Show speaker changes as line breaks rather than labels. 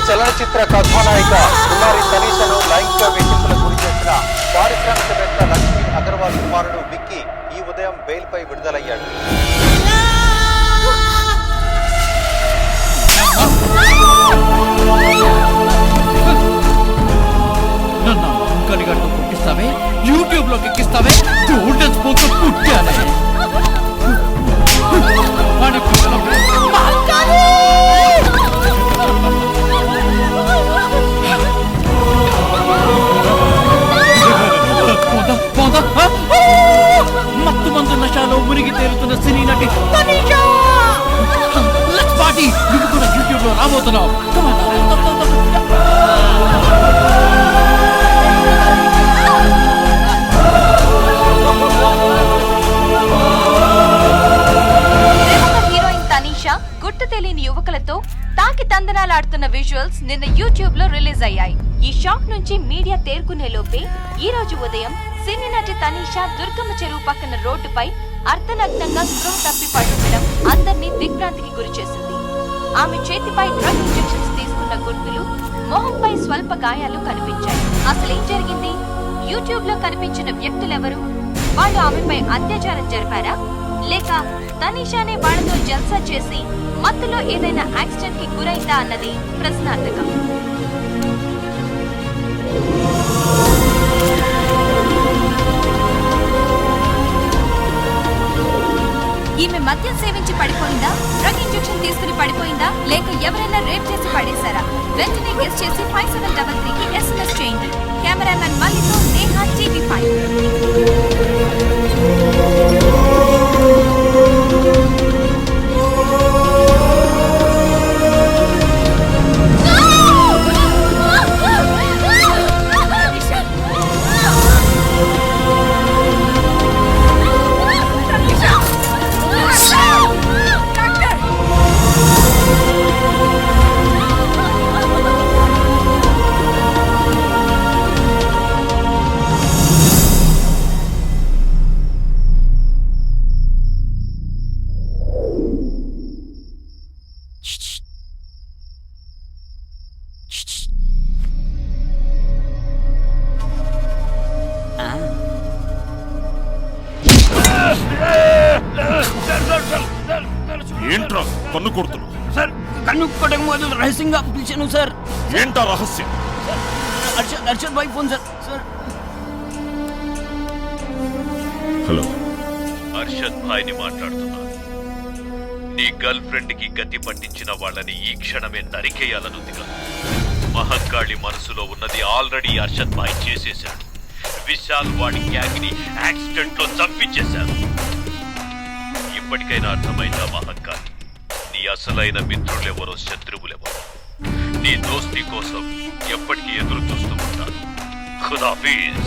చలనచిత్ర కథానాయిక కుమారి తనీషను లైంగిక వేధింపులకు గురి చేసిన పారిశ్రామికవేత్త లక్ష్మీ అగర్వాల్ కుమారుడు విక్కీ ఈ ఉదయం బెయిల్పై విడుదలయ్యాడు.
యూట్యూబ్ లోకి ఎక్కిస్తావే గోల్డెన్ స్పూన్ తో పుట్టానే మత్తు మందు నశాలో మునిగి తేలుతున్న సినీ నటి తనీషా. Let's party. నువ్వు కూడా యూట్యూబ్ లో రాబోతున్నావు.
గుర్తు తెలియని యువకులతో తాకి తందనాలాడుతున్న విజువల్స్ నిన్న యూట్యూబ్ లో రిలీజ్ అయ్యాయి. ఈ షాక్ నుంచి మీడియా తేరుకునే లోపే ఈ రోజు ఉదయం సినీ నటి తనీషా దుర్గమ్మ చెరువు పక్కన రోడ్డుపై అర్ధనగ్నంగా స్పృహ తప్పి పడుండడం అందరినీ దిగ్భ్రాంతికి గురి చేసింది. ఆమె చేతిపై డ్రగ్ ఇంజెక్షన్స్ తీసుకున్న గుర్తులు, మొహంపై స్వల్ప గాయాలు కనిపించాయి. అసలేం జరిగింది? యూట్యూబ్ లో కనిపించిన వ్యక్తులెవరు? వాళ్ళు ఆమెపై అత్యాచారం జరిపారా, లేక తనీషానే వాళ్ళతో జల్సా చేసి మత్తులో ఏదైనా యాక్సిడెంట్ కి గురైందా అన్నది ప్రశ్నార్థకం. ఈమె మద్యం సేవించి పడిపోయిందా, డ్రగ్ ఇంజెక్షన్ తీసుకుని పడిపోయిందా, లేక ఎవరైనా రేప్ చేసి పడేశారా? వెంటనే గెస్ చేసి 5733కి SMS చేయండి. కెమెరామెన్ మల్లితో నేహా, TV5.
ఏంట్రా కన్ను కొడుతున్నావు?
సార్ కన్ను కొట్టక మొదలు రహస్యంగా పిలిచాను సార్.
ఏంటా రహస్యం?
Arshad bhai phone sir. Sir
hello,
Arshad bhai ని మాట్లాడుతున్నా. నీ గర్ల్ ఫ్రెండ్ కి గతి పట్టించిన వాళ్ళని ఈ క్షణమే నరికేయాలనుందిగా. మహంకాళి మనసులో ఉన్నది ఆల్రెడీ అర్షద్ భాయ్ చేసేశాడు. విశాల్ వాడి గ్యాంగ్ ని యాక్సిడెంట్ లో చంపించేశాడు. ఇప్పటికైనా అర్థమైందా మహంకాళి? నీ అసలైన మిత్రులెవరో శత్రువులెవరో. నీ దోస్తి కోసం ఎప్పటికీ ఎదురు చూస్తూ ఉంటాను. ఖుదాఫీజ్.